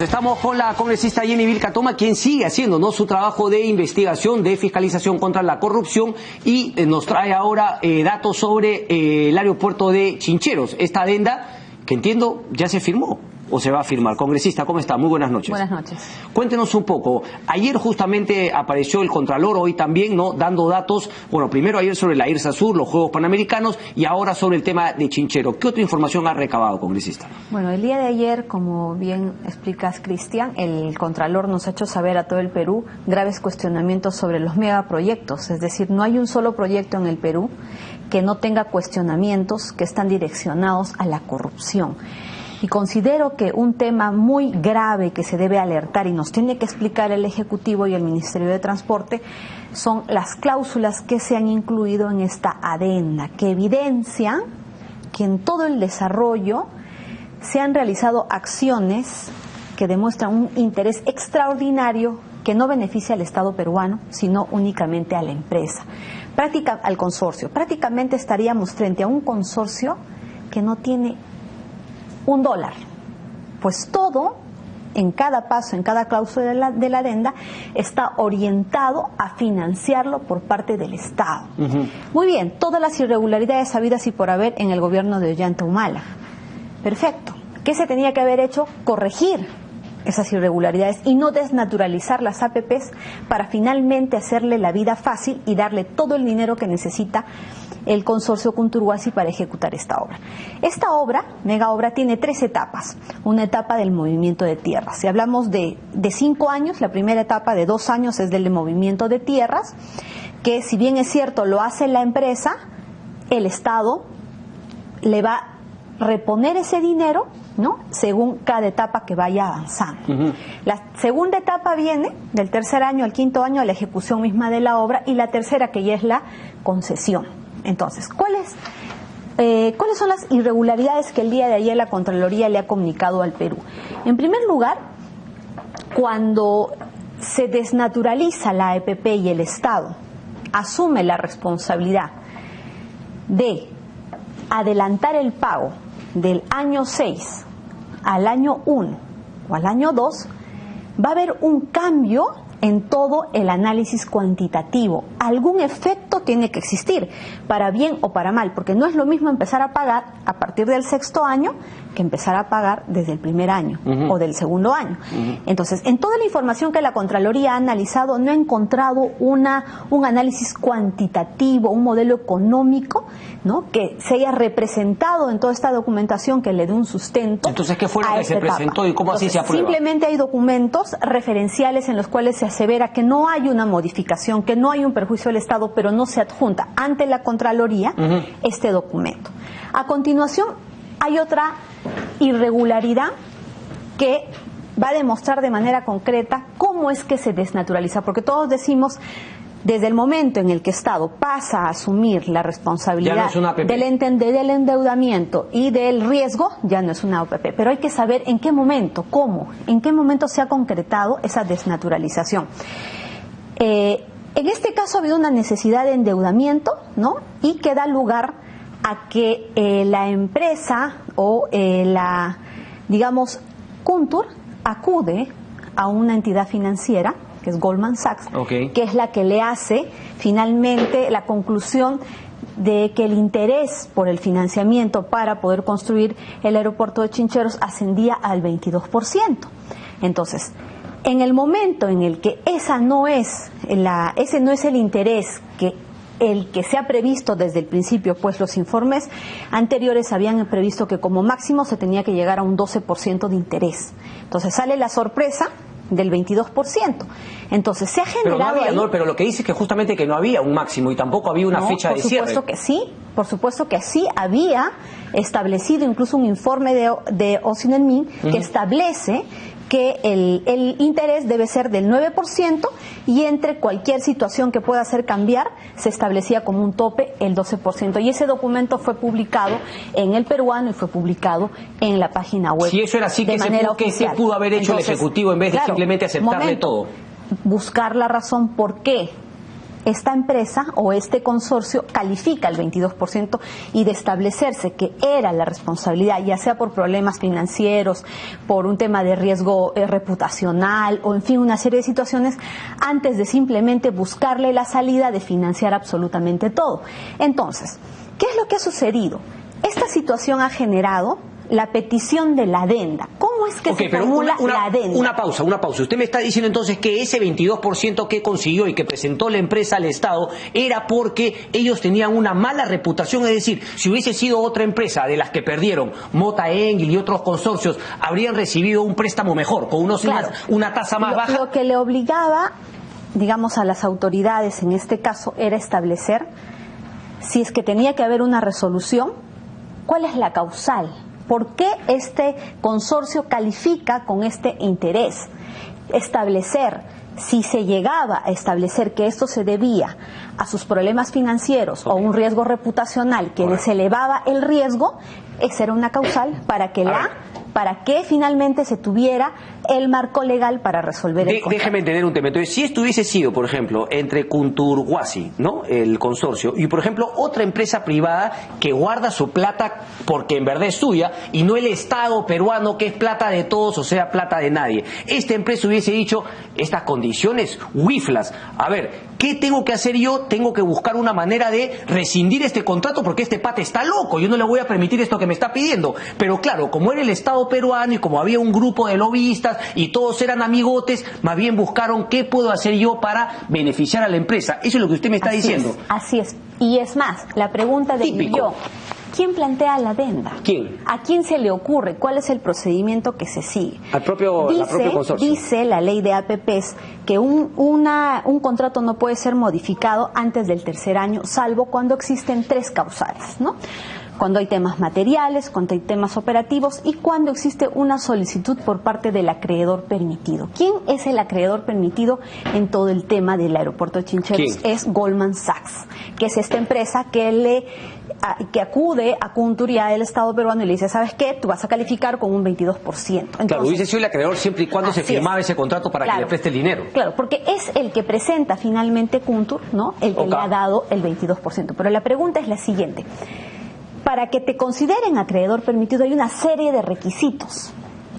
Estamos con la congresista Jenny Vilca Toma, quien sigue haciendo su trabajo de investigación, de fiscalización contra la corrupción, y nos trae ahora datos sobre el aeropuerto de Chincheros. Esta adenda, que entiendo ya se firmó o se va a firmar. Congresista, ¿cómo está? Muy buenas noches. Buenas noches. Cuéntenos un poco. Ayer justamente apareció el Contralor, hoy también, dando datos, bueno, primero ayer sobre la IRSA Sur, los Juegos Panamericanos, y ahora sobre el tema de Chinchero. ¿Qué otra información ha recabado, congresista? Bueno, el día de ayer, como bien explicas, Cristian, el Contralor nos ha hecho saber a todo el Perú graves cuestionamientos sobre los megaproyectos. Es decir, no hay un solo proyecto en el Perú que no tenga cuestionamientos que están direccionados a la corrupción. Y considero que un tema muy grave que se debe alertar y nos tiene que explicar el Ejecutivo y el Ministerio de Transporte son las cláusulas que se han incluido en esta adenda, que evidencian que en todo el desarrollo se han realizado acciones que demuestran un interés extraordinario que no beneficia al Estado peruano, sino únicamente a la empresa, al consorcio. Prácticamente estaríamos frente a un consorcio que no tiene $1, pues todo, en cada paso, en cada cláusula de la adenda, está orientado a financiarlo por parte del Estado. Muy bien, todas las irregularidades habidas y por haber en el gobierno de Ollanta Humala. Perfecto. ¿Qué se tenía que haber hecho? Corregir esas irregularidades y no desnaturalizar las APPs para finalmente hacerle la vida fácil y darle todo el dinero que necesita el consorcio Cunturhuasi para ejecutar esta obra. Esta obra, mega obra, tiene 3 etapas. Una etapa del movimiento de tierras. Si hablamos de 5 años, la primera etapa de 2 años es del movimiento de tierras, que si bien es cierto lo hace la empresa, el Estado le va a reponer ese dinero, según cada etapa que vaya avanzando. La segunda etapa viene del 3er año al 5.º año, la ejecución misma de la obra, y la tercera, que ya es la concesión. Entonces, ¿cuáles son las irregularidades que el día de ayer la Contraloría le ha comunicado al Perú? En primer lugar, cuando se desnaturaliza la APP y el Estado asume la responsabilidad de adelantar el pago del año 6 al año 1 o al año 2, va a haber un cambio en todo el análisis cuantitativo. Algún efecto tiene que existir, para bien o para mal, porque no es lo mismo empezar a pagar a partir del 6.º año que empezar a pagar desde el 1er año o del 2.º año. Entonces, en toda la información que la Contraloría ha analizado, no ha encontrado un análisis cuantitativo, un modelo económico, que se haya representado en toda esta documentación que le dé un sustento. Entonces, ¿qué fue lo que se presentó y cómo así se aprueba? Simplemente hay documentos referenciales en los cuales se asevera que no hay una modificación, que no hay un perjuicio del Estado, pero no se adjunta ante la Contraloría este documento. A continuación, hay otra irregularidad que va a demostrar de manera concreta cómo es que se desnaturaliza, porque todos decimos, desde el momento en el que Estado pasa a asumir la responsabilidad del endeudamiento y del riesgo, ya no es una OPP, pero hay que saber en qué momento, en qué momento se ha concretado esa desnaturalización. En este caso ha habido una necesidad de endeudamiento, y que da lugar a que la empresa o Cuntur acude a una entidad financiera, que es Goldman Sachs, que es la que le hace finalmente la conclusión de que el interés por el financiamiento para poder construir el aeropuerto de Chincheros ascendía al 22%. Entonces, en el momento en el que ese no es el interés el que se ha previsto desde el principio, pues los informes anteriores habían previsto que como máximo se tenía que llegar a un 12% de interés. Entonces sale la sorpresa del 22%. Entonces se ha generado... Pero lo que dice es que justamente que no había un máximo y tampoco había una fecha de cierre. Por supuesto que sí había establecido incluso un informe de Osinelmin que establece que el interés debe ser del 9% y entre cualquier situación que pueda hacer cambiar se establecía como un tope el 12%. Y ese documento fue publicado en El Peruano y fue publicado en la página web. Si eso era así, ¿qué pudo haber hecho el Ejecutivo en vez de simplemente aceptarle todo? Buscar la razón por qué esta empresa o este consorcio califica el 22% y de establecerse que era la responsabilidad, ya sea por problemas financieros, por un tema de riesgo reputacional o en fin una serie de situaciones, antes de simplemente buscarle la salida de financiar absolutamente todo. Entonces, ¿qué es lo que ha sucedido? Esta situación ha generado la petición de la adenda. ¿Cómo es que se formula la adenda? Una pausa. Usted me está diciendo entonces que ese 22% que consiguió y que presentó la empresa al Estado era porque ellos tenían una mala reputación, es decir, si hubiese sido otra empresa de las que perdieron, Mota Engel y otros consorcios, habrían recibido un préstamo mejor, con una tasa más baja. Lo que le obligaba, digamos, a las autoridades en este caso era establecer si es que tenía que haber una resolución, cuál es la causal. ¿Por qué este consorcio califica con este interés? Establecer, si se llegaba a establecer que esto se debía a sus problemas financieros o un riesgo reputacional que les elevaba el riesgo, esa era una causal para que finalmente se tuviera el marco legal para resolver el contrato. Déjeme entender un tema. Entonces, si esto hubiese sido, por ejemplo, entre Kuntur-Huasi, ¿no?, el consorcio, y por ejemplo otra empresa privada que guarda su plata porque en verdad es suya y no el Estado peruano, que es plata de todos, o sea, plata de nadie. Esta empresa hubiese dicho, estas condiciones huiflas, a ver, ¿qué tengo que hacer yo? Tengo que buscar una manera de rescindir este contrato porque este pata está loco, yo no le voy a permitir esto que me está pidiendo. Pero claro, como era el Estado peruano y como había un grupo de lobbyistas y todos eran amigotes, más bien buscaron qué puedo hacer yo para beneficiar a la empresa. Eso es lo que usted me está diciendo. Así es. Y es más, la pregunta de yo, ¿quién plantea la adenda? ¿Quién? ¿A quién se le ocurre? ¿Cuál es el procedimiento que se sigue? La propio consorcio. Dice la ley de APPs que un contrato no puede ser modificado antes del tercer año, salvo cuando existen tres causales, ¿no? Cuando hay temas materiales, cuando hay temas operativos y cuando existe una solicitud por parte del acreedor permitido. ¿Quién es el acreedor permitido en todo el tema del aeropuerto de Chincheros? ¿Quién? Es Goldman Sachs, que es esta empresa que acude a Kuntur y al Estado peruano y le dice, ¿sabes qué? Tú vas a calificar con un 22%. Entonces, claro, hubiese sido el acreedor siempre y cuando se firmaba ese contrato para que le preste el dinero. Claro, porque es el que presenta finalmente Kuntur, ¿no? El que le ha dado el 22%. Pero la pregunta es la siguiente. Para que te consideren acreedor permitido hay una serie de requisitos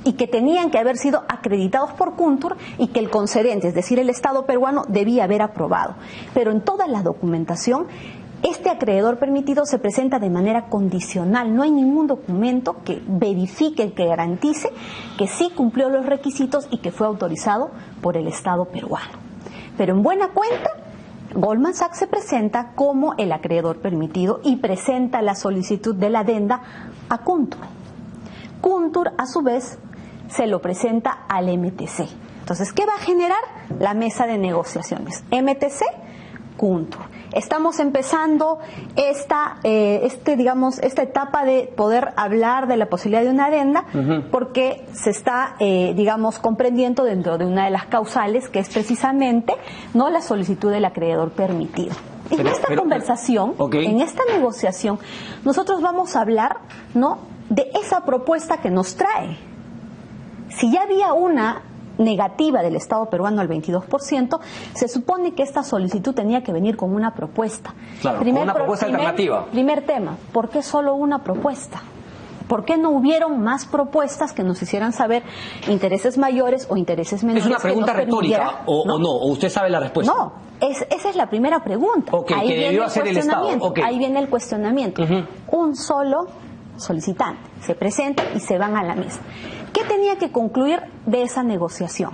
y que tenían que haber sido acreditados por Kuntur y que el concedente, es decir, el Estado peruano, debía haber aprobado. Pero en toda la documentación, este acreedor permitido se presenta de manera condicional. No hay ningún documento que verifique, que garantice que sí cumplió los requisitos y que fue autorizado por el Estado peruano. Pero en buena cuenta, Goldman Sachs se presenta como el acreedor permitido y presenta la solicitud de la adenda a Kuntur. Kuntur, a su vez, se lo presenta al MTC. Entonces, ¿qué va a generar? La mesa de negociaciones. MTC, Kuntur. Estamos empezando esta etapa de poder hablar de la posibilidad de una adenda, porque se está, comprendiendo dentro de una de las causales, que es precisamente no la solicitud del acreedor permitido. En esta conversación, en esta negociación, nosotros vamos a hablar, ¿no?, de esa propuesta que nos trae. Si ya había una negativa del Estado peruano al 22%, se supone que esta solicitud tenía que venir con una propuesta. Claro, con una propuesta alternativa. Primer tema, ¿por qué solo una propuesta? ¿Por qué no hubieron más propuestas que nos hicieran saber intereses mayores o intereses menores? ¿Es una pregunta retórica o no? ¿O usted sabe la respuesta? No, esa es la primera pregunta. Ahí que debió hacer el Estado. Ahí viene el cuestionamiento. Un solo solicitante se presenta y se van a la mesa. ¿Qué tenía que concluir de esa negociación?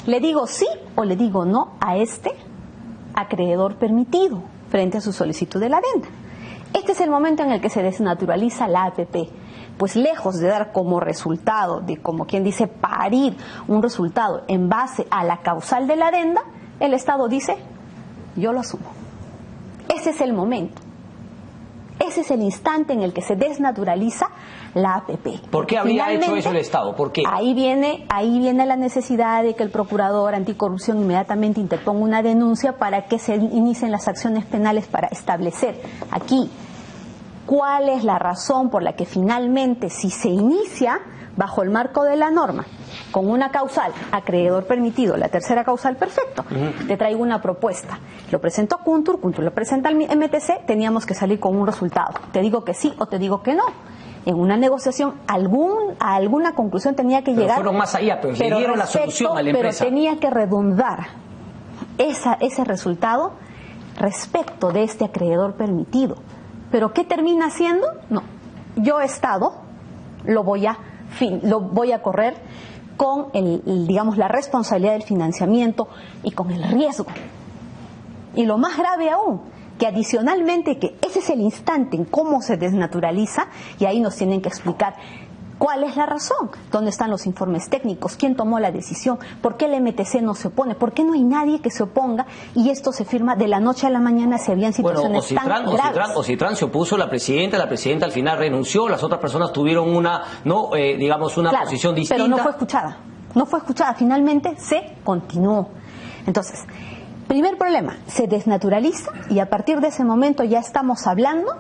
¿Le digo sí o le digo no a este acreedor permitido frente a su solicitud de la adenda? Este es el momento en el que se desnaturaliza la APP, pues lejos de dar como resultado, de como quien dice parir un resultado en base a la causal de la adenda, el Estado dice, yo lo asumo. Ese es el momento. Ese es el instante en el que se desnaturaliza la APP. ¿Por qué habría hecho eso el Estado? ¿Por qué? Ahí viene la necesidad de que el procurador anticorrupción inmediatamente interponga una denuncia para que se inicien las acciones penales para establecer aquí cuál es la razón por la que finalmente, si se inicia, bajo el marco de la norma, con una causal, acreedor permitido, la tercera causal, perfecto, te traigo una propuesta. Lo presentó Kuntur lo presenta al MTC, teníamos que salir con un resultado. Te digo que sí o te digo que no. En una negociación a alguna conclusión tenía que llegar. Fueron más allá, pero le dieron la solución a la empresa. Pero tenía que redundar ese resultado respecto de este acreedor permitido. ¿Pero qué termina haciendo? No. Yo Estado lo voy a correr con digamos, la responsabilidad del financiamiento y con el riesgo. Y lo más grave aún, que adicionalmente que ese es el instante en cómo se desnaturaliza, y ahí nos tienen que explicar cuál es la razón, dónde están los informes técnicos, quién tomó la decisión, por qué el MTC no se opone, por qué no hay nadie que se oponga y esto se firma de la noche a la mañana si habían situaciones tan graves. Ocitran se opuso, la presidenta al final renunció, las otras personas tuvieron una posición distinta. Pero no fue escuchada, finalmente se continuó. Entonces, primer problema, se desnaturaliza y a partir de ese momento ya estamos hablando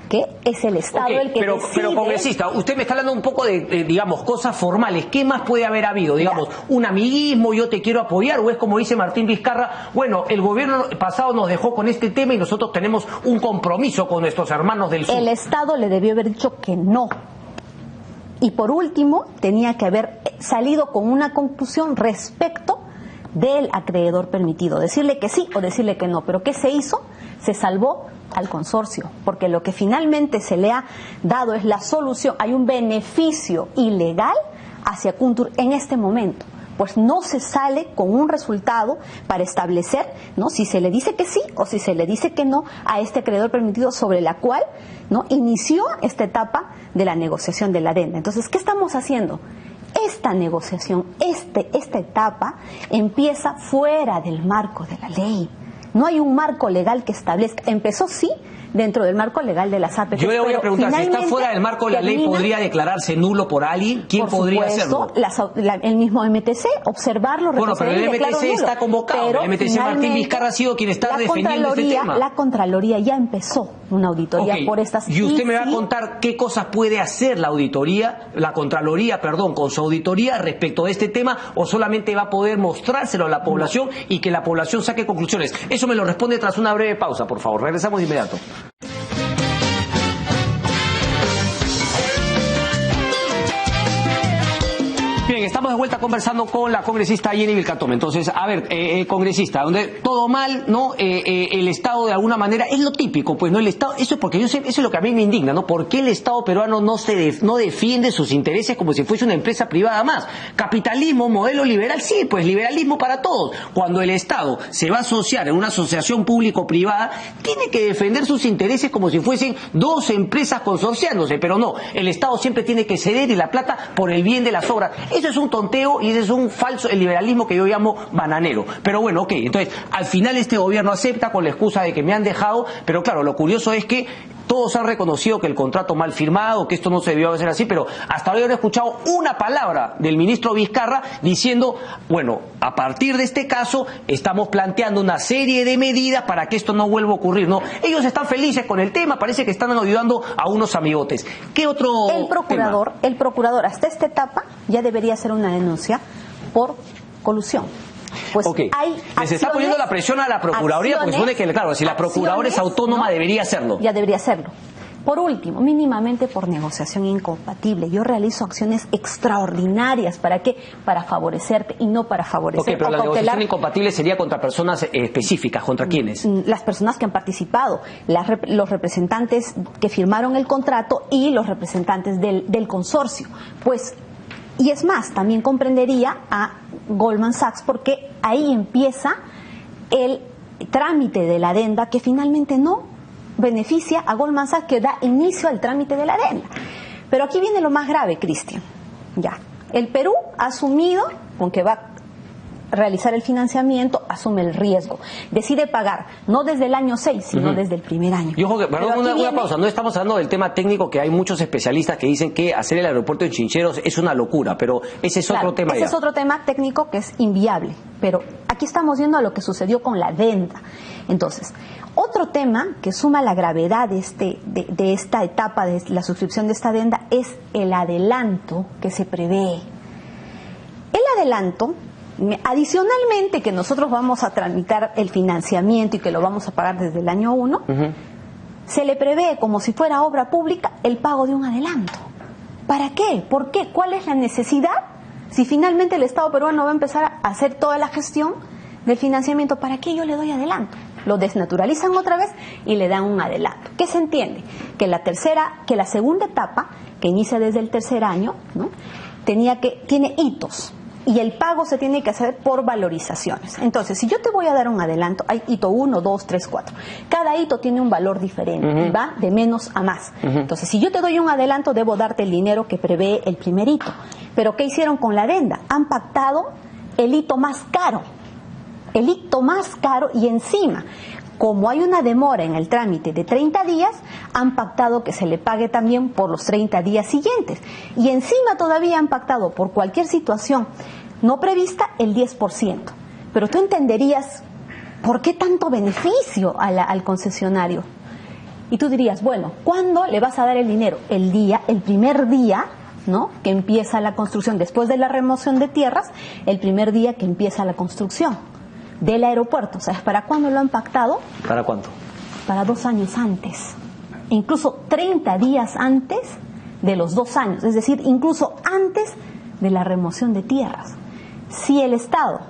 que es el Estado el que decide. Pero congresista, usted me está hablando un poco de digamos, cosas formales. ¿Qué más puede haber habido? Digamos, un amiguismo, yo te quiero apoyar, o es como dice Martín Vizcarra, bueno, el gobierno pasado nos dejó con este tema y nosotros tenemos un compromiso con nuestros hermanos del sur. El Estado le debió haber dicho que no. Y por último, tenía que haber salido con una conclusión respecto del acreedor permitido, decirle que sí o decirle que no. Pero ¿qué se hizo? Se salvó al consorcio, porque lo que finalmente se le ha dado es la solución. Hay un beneficio ilegal hacia Kuntur en este momento, pues no se sale con un resultado para establecer, ¿no?, si se le dice que sí o si se le dice que no a este acreedor permitido, sobre la cual, ¿no?, inició esta etapa de la negociación de la adenda. Entonces, ¿qué estamos haciendo? Esta negociación, esta etapa empieza fuera del marco de la ley. No hay un marco legal que establezca. Empezó sí dentro del marco legal de las APP. Yo le voy a preguntar, si está fuera del marco de la ley, ¿podría declararse nulo por alguien? ¿Quién podría hacerlo? El mismo MTC, observarlo, bueno, pero el MTC está convocado. Pero el MTC Martín Vizcarra ha sido quien está defendiendo este tema. La Contraloría ya empezó una auditoría por estas. Y usted me va a contar qué cosas puede hacer la Contraloría, con su auditoría respecto de este tema, o solamente va a poder mostrárselo a la población y que la población saque conclusiones. Eso me lo responde tras una breve pausa, por favor. Regresamos de inmediato. Bien, estamos de vuelta conversando con la congresista Jenny Vilcatome. Entonces, a ver, congresista, donde todo mal, ¿no? El Estado de alguna manera es lo típico, pues, ¿no? El Estado, eso es porque eso es lo que a mí me indigna, ¿no? ¿Por qué el Estado peruano no defiende sus intereses como si fuese una empresa privada más? Capitalismo, modelo liberal, sí, pues liberalismo para todos. Cuando el Estado se va a asociar en una asociación público-privada, tiene que defender sus intereses como si fuesen dos empresas consorciándose, pero no, el Estado siempre tiene que ceder y la plata por el bien de las obras. Eso es un tonteo y ese es un falso liberalismo que yo llamo bananero. Pero bueno, ok, entonces al final este gobierno acepta con la excusa de que me han dejado, pero claro, lo curioso es que todos han reconocido que el contrato mal firmado, que esto no se debió hacer así, pero hasta ahora no he escuchado una palabra del ministro Vizcarra diciendo, bueno, a partir de este caso estamos planteando una serie de medidas para que esto no vuelva a ocurrir. No, ellos están felices con el tema, parece que están ayudando a unos amigotes. ¿Qué otro tema? El procurador hasta esta etapa ya debería hacer una denuncia por colusión. Pues les está poniendo la presión a la Procuraduría, porque supone que, claro, si la Procuradora es autónoma, debería hacerlo. Ya debería hacerlo. Por último, mínimamente por negociación incompatible. Yo realizo acciones extraordinarias. ¿Para qué? Para favorecerte y no para favorecer. Pero la negociación incompatible sería contra personas específicas. ¿Contra quiénes? Las personas que han participado, los representantes que firmaron el contrato y los representantes del consorcio. Pues, y es más, también comprendería a Goldman Sachs, porque ahí empieza el trámite de la adenda que finalmente no beneficia a Goldman Sachs, que da inicio al trámite de la adenda. Pero aquí viene lo más grave, Cristian. Ya, el Perú ha asumido con que va a realizar el financiamiento, asume el riesgo, decide pagar, no desde el año 6, sino desde el primer año. Y ojo, perdón, una pausa, no estamos hablando del tema técnico, que hay muchos especialistas que dicen que hacer el aeropuerto de Chincheros es una locura, pero ese es otro tema. Ese es otro tema técnico que es inviable, pero Aquí estamos viendo lo que sucedió con la adenda. Entonces, otro tema que suma la gravedad de esta etapa de la suscripción de esta adenda es el adelanto que se prevé. El adelanto, adicionalmente que nosotros vamos a tramitar el financiamiento y que lo vamos a pagar desde el año 1, se le prevé, como si fuera obra pública, el pago de un adelanto. ¿Para qué? ¿Por qué? ¿Cuál es la necesidad? Si finalmente el Estado peruano va a empezar a hacer toda la gestión del financiamiento, ¿para qué yo le doy adelanto? Lo desnaturalizan otra vez y le dan un adelanto. ¿Qué se entiende? Que la segunda etapa, que inicia desde el tercer año, ¿no?, tiene hitos. Y el pago se tiene que hacer por valorizaciones. Entonces, si yo te voy a dar un adelanto, hay hito 1, 2, 3, 4. Cada hito tiene un valor diferente y va de menos a más. Entonces, si yo te doy un adelanto, debo darte el dinero que prevé el primer hito. Pero ¿qué hicieron con la adenda? Han pactado el hito más caro. El hito más caro, y encima, como hay una demora en el trámite de 30 días, han pactado que se le pague también por los 30 días siguientes. Y encima todavía han pactado por cualquier situación no prevista el 10%. Pero tú entenderías, ¿por qué tanto beneficio al concesionario? Y tú dirías, bueno, ¿cuándo le vas a dar el dinero? El primer día, ¿no?, que empieza la construcción, después de la remoción de tierras, el primer día que empieza la construcción del aeropuerto. ¿Sabes para cuándo lo han pactado? ¿Para cuánto? Para 2 años antes. Incluso 30 días antes de los 2 años. Es decir, incluso antes de la remoción de tierras. Si el Estado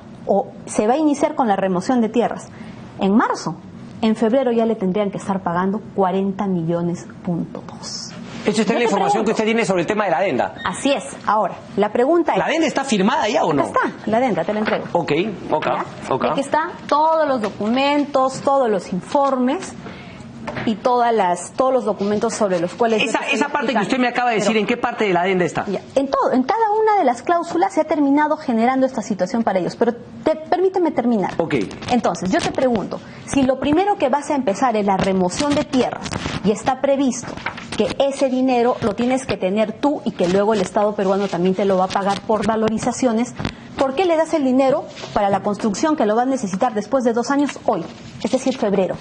se va a iniciar con la remoción de tierras en marzo, en febrero ya le tendrían que estar pagando 40 millones.2. Eso está en la información que usted tiene sobre el tema de la adenda. Así es. Ahora, la pregunta es... ¿La adenda está firmada ya o no? Acá está, la adenda, te la entrego. Ok. Aquí están todos los documentos, todos los informes y todos los documentos sobre los cuales... Esa parte que usted me acaba de decir, ¿en qué parte de la adenda está? Ya, en cada una de las cláusulas se ha terminado generando esta situación para ellos, pero permíteme terminar. Ok. Entonces, yo te pregunto, si lo primero que vas a empezar es la remoción de tierras y está previsto que ese dinero lo tienes que tener tú y que luego el Estado peruano también te lo va a pagar por valorizaciones, ¿por qué le das el dinero para la construcción que lo va a necesitar después de 2 años hoy? Es decir, febrero.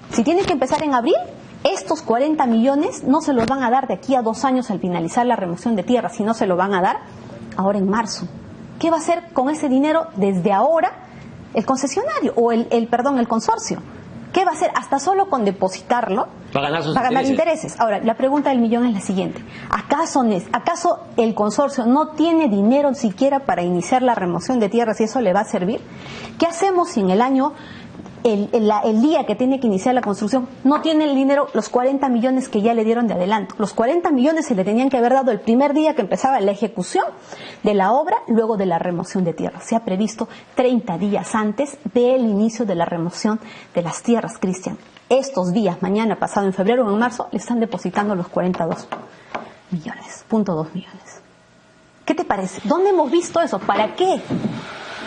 Si tienes que empezar en abril, estos 40 millones no se los van a dar de aquí a 2 años al finalizar la remoción de tierras, sino se lo van a dar ahora en marzo. ¿Qué va a hacer con ese dinero desde ahora el concesionario o el consorcio? ¿Qué va a hacer? Hasta solo con depositarlo va a ganar intereses. Ahora, la pregunta del millón es la siguiente. ¿Acaso el consorcio no tiene dinero siquiera para iniciar la remoción de tierras y eso le va a servir? ¿Qué hacemos si en el año, el día que tiene que iniciar la construcción, no tiene el dinero, los 40 millones que ya le dieron de adelanto? Los 40 millones se le tenían que haber dado el primer día que empezaba la ejecución de la obra, luego de la remoción de tierras. Se ha previsto 30 días antes del inicio de la remoción de las tierras, Cristian. Estos días, mañana, pasado, en febrero o en marzo, le están depositando los 42 millones, .2 millones. ¿Qué te parece? ¿Dónde hemos visto eso? ¿Para qué?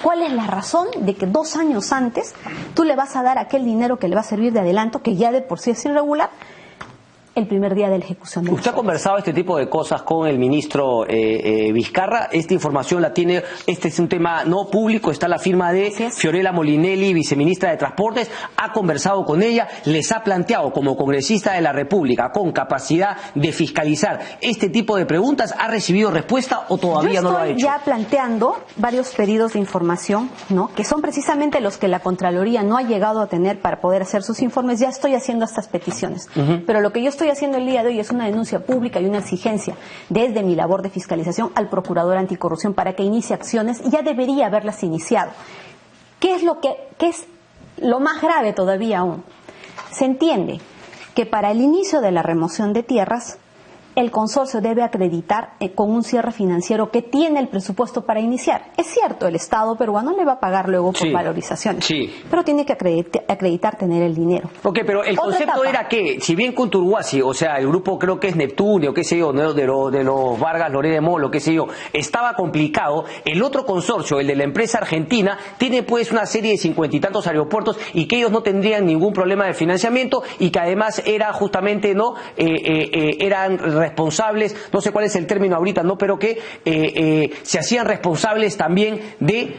¿Cuál es la razón de que 2 años antes tú le vas a dar aquel dinero que le va a servir de adelanto, que ya de por sí es irregular, el primer día de la ejecución? ¿Usted ha conversado este tipo de cosas con el ministro Vizcarra? Esta información la tiene, este es un tema no público, está la firma de Fiorella Molinelli, viceministra de Transportes, ha conversado con ella, les ha planteado como congresista de la República, con capacidad de fiscalizar este tipo de preguntas, ¿ha recibido respuesta o todavía no lo ha hecho? Yo estoy ya planteando varios pedidos de información, ¿no?, que son precisamente los que la Contraloría no ha llegado a tener para poder hacer sus informes. Ya estoy haciendo estas peticiones, pero lo que yo estoy haciendo el día de hoy es una denuncia pública y una exigencia desde mi labor de fiscalización al Procurador Anticorrupción para que inicie acciones, y ya debería haberlas iniciado. ¿Qué es lo más grave todavía aún? Se entiende que para el inicio de la remoción de tierras el consorcio debe acreditar con un cierre financiero que tiene el presupuesto para iniciar. Es cierto, el Estado peruano le va a pagar luego por valorizaciones, pero tiene que acreditar tener el dinero. Ok, pero el concepto era que, si bien Conturhuasi, o sea, el grupo creo que es Neptunio, qué sé yo, ¿no?, de los Vargas, Loré de Molo, qué sé yo, estaba complicado, el otro consorcio, el de la empresa argentina, tiene pues una serie de 50 y tantos aeropuertos y que ellos no tendrían ningún problema de financiamiento y que además era justamente, ¿no?, eran responsables, no sé cuál es el término ahorita, no, pero que se hacían responsables también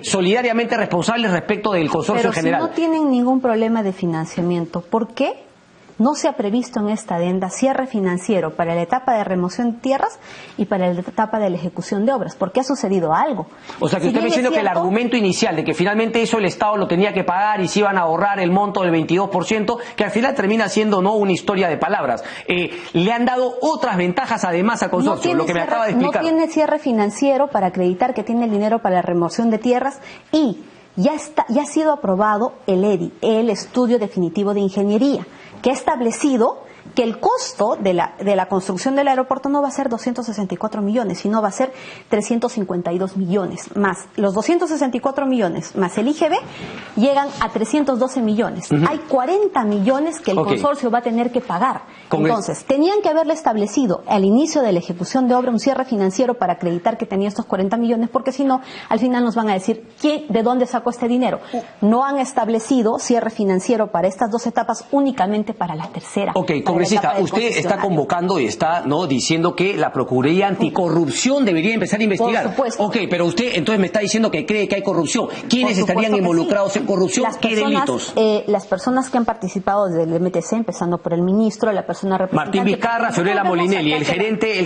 solidariamente responsables respecto del consorcio en general. Pero si no tienen ningún problema de financiamiento, ¿por qué no se ha previsto en esta adenda cierre financiero para la etapa de remoción de tierras y para la etapa de la ejecución de obras? Porque ha sucedido algo. O sea, que usted me está diciendo que el argumento inicial de que finalmente eso el Estado lo tenía que pagar y se iban a ahorrar el monto del 22%, que al final termina siendo no una historia de palabras. Le han dado otras ventajas además al consorcio, lo que me acaba de explicar. No tiene cierre financiero para acreditar que tiene el dinero para la remoción de tierras y ya ha sido aprobado el EDI, el estudio definitivo de ingeniería, que ha establecido que el costo de la construcción del aeropuerto no va a ser 264 millones, sino va a ser 352 millones más. Los 264 millones más el IGB llegan a 312 millones. Hay 40 millones que el consorcio va a tener que pagar. Entonces, tenían que haberle establecido al inicio de la ejecución de obra un cierre financiero para acreditar que tenía estos 40 millones, porque si no, al final nos van a decir ¿de dónde sacó este dinero? No han establecido cierre financiero para estas dos etapas, únicamente para la tercera. Congresista, usted está convocando y está diciendo que la Procuraduría Anticorrupción debería empezar a investigar. Por supuesto. Pero usted entonces me está diciendo que cree que hay corrupción. ¿Quiénes estarían involucrados en corrupción? ¿Qué delitos? Las personas que han participado desde el MTC, empezando por el ministro, la persona representante... Martín Vizcarra, Fiorella Molinelli, el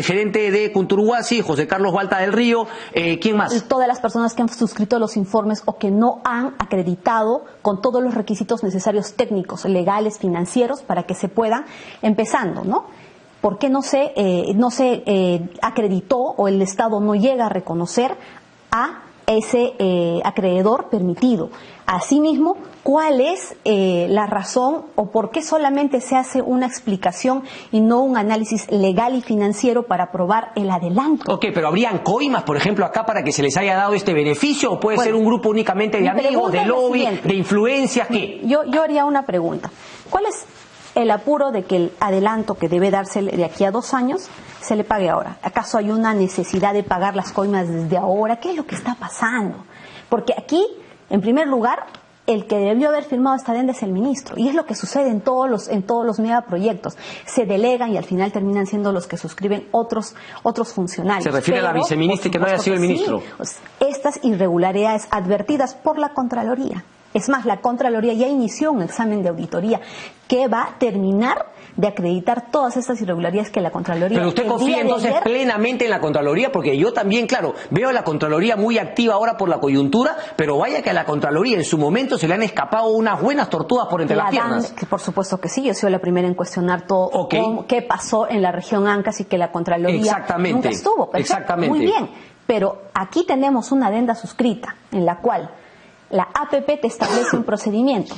gerente de Cunturuguasi, José Carlos Balta del Río, ¿quién más? Todas las personas que han suscrito los informes o que no han acreditado con todos los requisitos necesarios técnicos, legales, financieros, para que se puedan empezando, ¿no? ¿Por qué no se acreditó o el Estado no llega a reconocer a ese acreedor permitido? Asimismo, ¿cuál es la razón o por qué solamente se hace una explicación y no un análisis legal y financiero para aprobar el adelanto? Pero ¿habrían coimas, por ejemplo, acá para que se les haya dado este beneficio o puede ser un grupo únicamente de amigos, de lobby, de influencias? ¿Qué? Yo haría una pregunta. ¿Cuál es el apuro de que el adelanto que debe darse de aquí a 2 años se le pague ahora? ¿Acaso hay una necesidad de pagar las coimas desde ahora? ¿Qué es lo que está pasando? Porque aquí, en primer lugar, el que debió haber firmado esta adenda es el ministro, y es lo que sucede en todos los megaproyectos. Se delegan y al final terminan siendo los que suscriben otros funcionarios. ¿Se refiere a la viceministra y que no haya sido el ministro? Sí, estas irregularidades advertidas por la Contraloría. Es más, la Contraloría ya inició un examen de auditoría que va a terminar de acreditar todas estas irregularidades que la Contraloría... Pero usted confía entonces plenamente en la Contraloría, porque yo también, claro, veo a la Contraloría muy activa ahora por la coyuntura, pero vaya que a la Contraloría en su momento se le han escapado unas buenas tortugas por entre las piernas. Por supuesto que sí, yo soy la primera en cuestionar todo qué pasó en la región Ancas y que la Contraloría nunca estuvo. Perfecto, exactamente. Muy bien, pero aquí tenemos una adenda suscrita en la cual la APP te establece un procedimiento,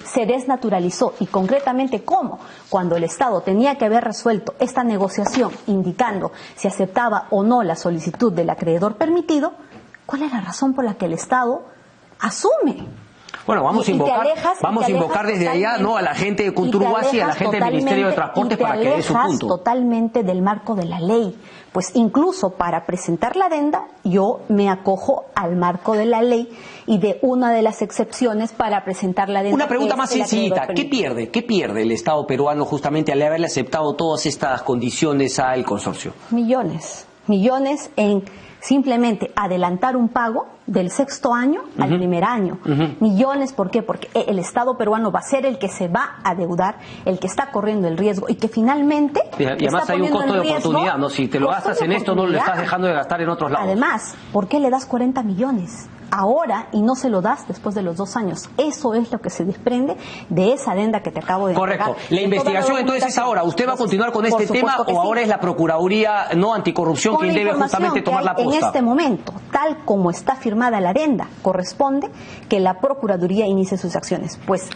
se desnaturalizó, y concretamente ¿cómo? Cuando el Estado tenía que haber resuelto esta negociación indicando si aceptaba o no la solicitud del acreedor permitido, ¿cuál es la razón por la que el Estado asume? Bueno, vamos a invocar desde allá a la gente de Cunturuguasi y a la gente del Ministerio de Transporte para que dé su punto. Totalmente del marco de la ley. Pues incluso para presentar la adenda yo me acojo al marco de la ley y de una de las excepciones para presentar la adenda. Una pregunta más sencillita, ¿qué pierde el Estado peruano justamente al haberle aceptado todas estas condiciones al consorcio? Millones en simplemente adelantar un pago del 6º año al primer año. Millones, ¿por qué? Porque el Estado peruano va a ser el que se va a adeudar, el que está corriendo el riesgo y que finalmente... Y además hay un costo de oportunidad, ¿no? Si te lo gastas en esto, no lo estás dejando de gastar en otros lados. Además, ¿por qué le das 40 millones ahora y no se lo das después de los 2 años? Eso es lo que se desprende de esa adenda que te acabo de entregar. Correcto. La investigación entonces es ahora. ¿Usted va a continuar con este tema o ahora es la Procuraduría Anticorrupción quien debe justamente tomar la posta? En este momento, tal como está firmada la adenda, corresponde que la Procuraduría inicie sus acciones. Pues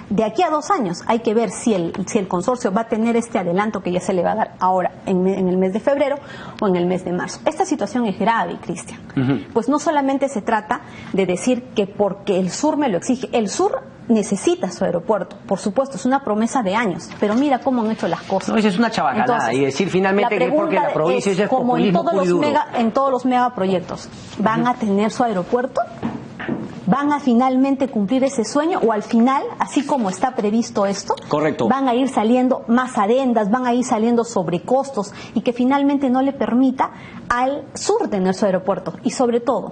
de aquí a 2 años hay que ver si el consorcio va a tener este adelanto que ya se le va a dar ahora en el mes de febrero o en el mes de marzo. Esta situación es grave, Cristian. Pues no solamente se trata de decir que porque el sur me lo exige. El sur necesita su aeropuerto, por supuesto, es una promesa de años, pero mira cómo han hecho las cosas. No, eso es una chabacanada. Y decir finalmente que porque la provincia es populismo puro y duro. En todos los megaproyectos, ¿van a tener su aeropuerto? ¿Van a finalmente cumplir ese sueño o al final, así como está previsto esto, correcto, van a ir saliendo más adendas, van a ir saliendo sobrecostos y que finalmente no le permita al sur de nuestro aeropuerto? Y sobre todo,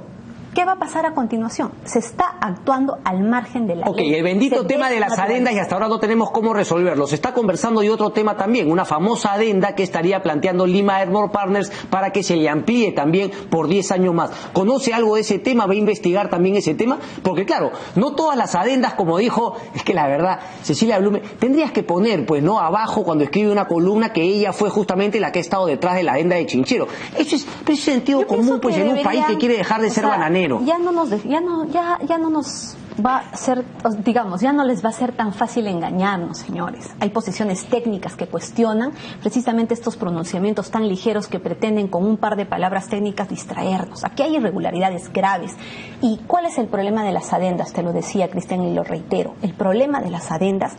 ¿qué va a pasar a continuación? Se está actuando al margen de la ley. El bendito tema de las adendas, y hasta ahora no tenemos cómo resolverlo. Se está conversando de otro tema también, una famosa adenda que estaría planteando Lima Airport Partners para que se le amplíe también por 10 años más. ¿Conoce algo de ese tema? ¿Va a investigar también ese tema? Porque claro, no todas las adendas, como dijo, es que la verdad, Cecilia Blume, tendrías que poner, pues no, abajo cuando escribe una columna que ella fue justamente la que ha estado detrás de la adenda de Chinchero. Eso es sentido común, pues en un país que quiere dejar de ser bananero. Ya no nos va a ser, digamos, ya no les va a ser tan fácil engañarnos, señores. Hay posiciones técnicas que cuestionan precisamente estos pronunciamientos tan ligeros que pretenden con un par de palabras técnicas distraernos. Aquí hay irregularidades graves. ¿Y cuál es el problema de las adendas? Te lo decía Cristian y lo reitero. El problema de las adendas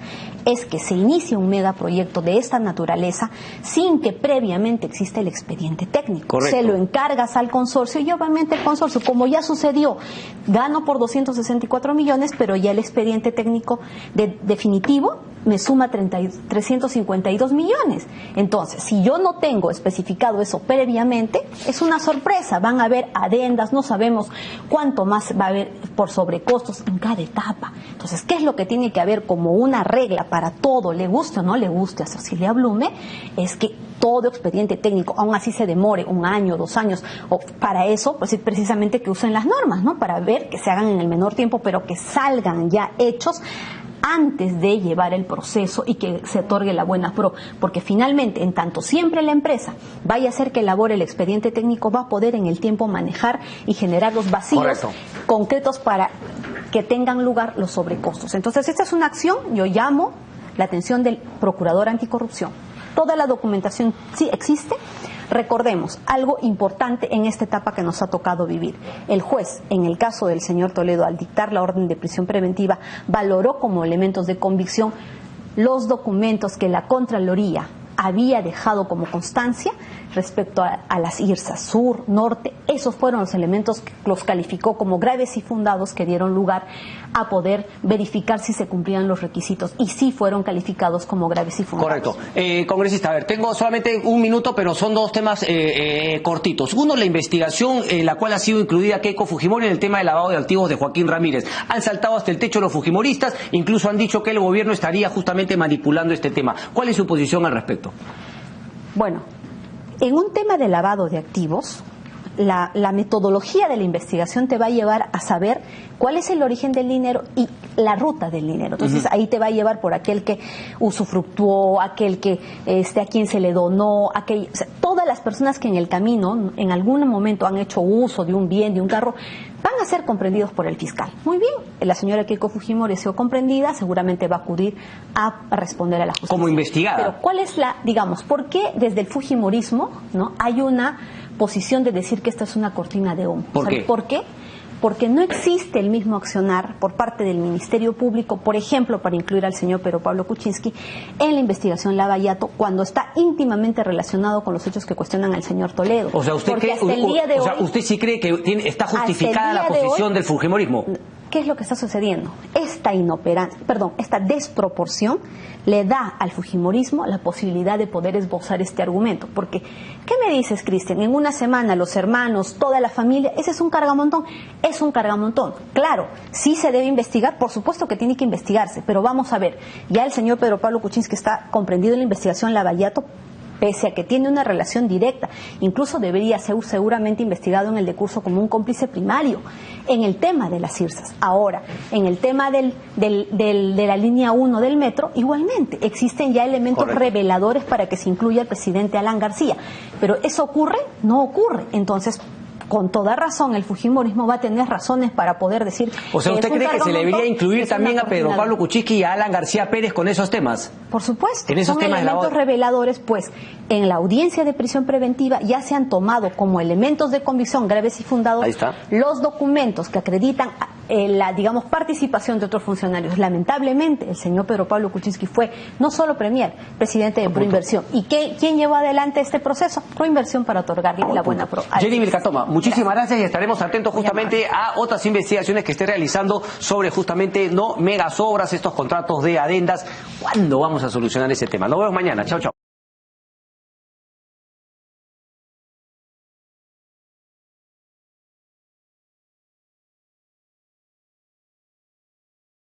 es que se inicia un megaproyecto de esta naturaleza sin que previamente exista el expediente técnico. Correcto. Se lo encargas al consorcio y obviamente el consorcio, como ya sucedió, gano por 264 millones, pero ya el expediente técnico definitivo me suma 352 millones. Entonces, si yo no tengo especificado eso previamente, es una sorpresa. Van a haber adendas, no sabemos cuánto más va a haber por sobrecostos en cada etapa. Entonces, ¿qué es lo que tiene que haber como una regla para todo, le guste o no le guste a Cecilia Blume? Es que todo expediente técnico, aún así se demore 1 año, 2 años, o para eso, pues es precisamente que usen las normas, ¿no? Para ver que se hagan en el menor tiempo, pero que salgan ya hechos antes de llevar el proceso y que se otorgue la buena pro, porque finalmente, en tanto siempre la empresa vaya a hacer que elabore el expediente técnico, va a poder en el tiempo manejar y generar los vacíos correcto, concretos para que tengan lugar los sobrecostos. Entonces, esta es una acción, yo llamo la atención del Procurador Anticorrupción. Toda la documentación sí existe. Recordemos, algo importante en esta etapa que nos ha tocado vivir. El juez, en el caso del señor Toledo, al dictar la orden de prisión preventiva, valoró como elementos de convicción los documentos que la Contraloría había dejado como constancia respecto a las IRSAs sur, norte. Esos fueron los elementos que los calificó como graves y fundados, que dieron lugar a poder verificar si se cumplían los requisitos, y sí fueron calificados como graves y fundados. Correcto. Congresista, a ver, tengo solamente 1 minuto, pero son 2 temas cortitos. Uno, la investigación en la cual ha sido incluida Keiko Fujimori en el tema del lavado de activos de Joaquín Ramírez. Han saltado hasta el techo los fujimoristas, incluso han dicho que el gobierno estaría justamente manipulando este tema. ¿Cuál es su posición al respecto? Bueno, en un tema de lavado de activos, la metodología de la investigación te va a llevar a saber cuál es el origen del dinero y la ruta del dinero. Entonces, ahí te va a llevar por aquel que usufructuó, aquel que a quien se le donó, o sea, todas las personas que en el camino, en algún momento han hecho uso de un bien, de un carro, van a ser comprendidos por el fiscal. Muy bien, la señora Keiko Fujimori ha sido comprendida, seguramente va a acudir a responder a la justicia. Como investigada. Pero ¿cuál es por qué desde el fujimorismo, ¿no?, hay una posición de decir que esta es una cortina de humo? ¿Por qué? ¿Por qué? Porque no existe el mismo accionar por parte del Ministerio Público, por ejemplo, para incluir al señor Pedro Pablo Kuczynski en la investigación Lavallato, cuando está íntimamente relacionado con los hechos que cuestionan al señor Toledo. O sea, ¿usted usted sí cree que está justificada la posición del fujimorismo? ¿Qué es lo que está sucediendo? Esta desproporción le da al fujimorismo la posibilidad de poder esbozar este argumento. Porque, ¿qué me dices, Cristian? En una semana los hermanos, toda la familia, ese es un cargamontón. Es un cargamontón. Claro, sí se debe investigar, por supuesto que tiene que investigarse, pero vamos a ver, ya el señor Pedro Pablo Kuczynski está comprendido en la investigación Lavallato, pese a que tiene una relación directa, incluso debería ser seguramente investigado en el decurso como un cómplice primario, en el tema de las IRSAs. Ahora, en el tema de la línea 1 del metro, igualmente, existen ya elementos reveladores para que se incluya el presidente Alan García, pero ¿eso ocurre? No ocurre. Entonces, con toda razón, el fujimorismo va a tener razones para poder decir... O sea, ¿usted cree que se debería incluir también a Pedro Pablo Kuczynski y a Alan García Pérez con esos temas? Por supuesto, en esos son temas elementos reveladores, pues en la audiencia de prisión preventiva ya se han tomado como elementos de convicción graves y fundados los documentos que acreditan la, digamos, participación de otros funcionarios. Lamentablemente, el señor Pedro Pablo Kuczynski fue no solo premier, presidente de Proinversión. ¿Y quién llevó adelante este proceso? Proinversión, para otorgarle la buena pro. Jenny Vilcatoma, muchísimas gracias y estaremos atentos justamente a otras investigaciones que esté realizando sobre justamente no megas obras, estos contratos de adendas. ¿Cuándo vamos a solucionar ese tema? Nos vemos mañana. Chao, chao.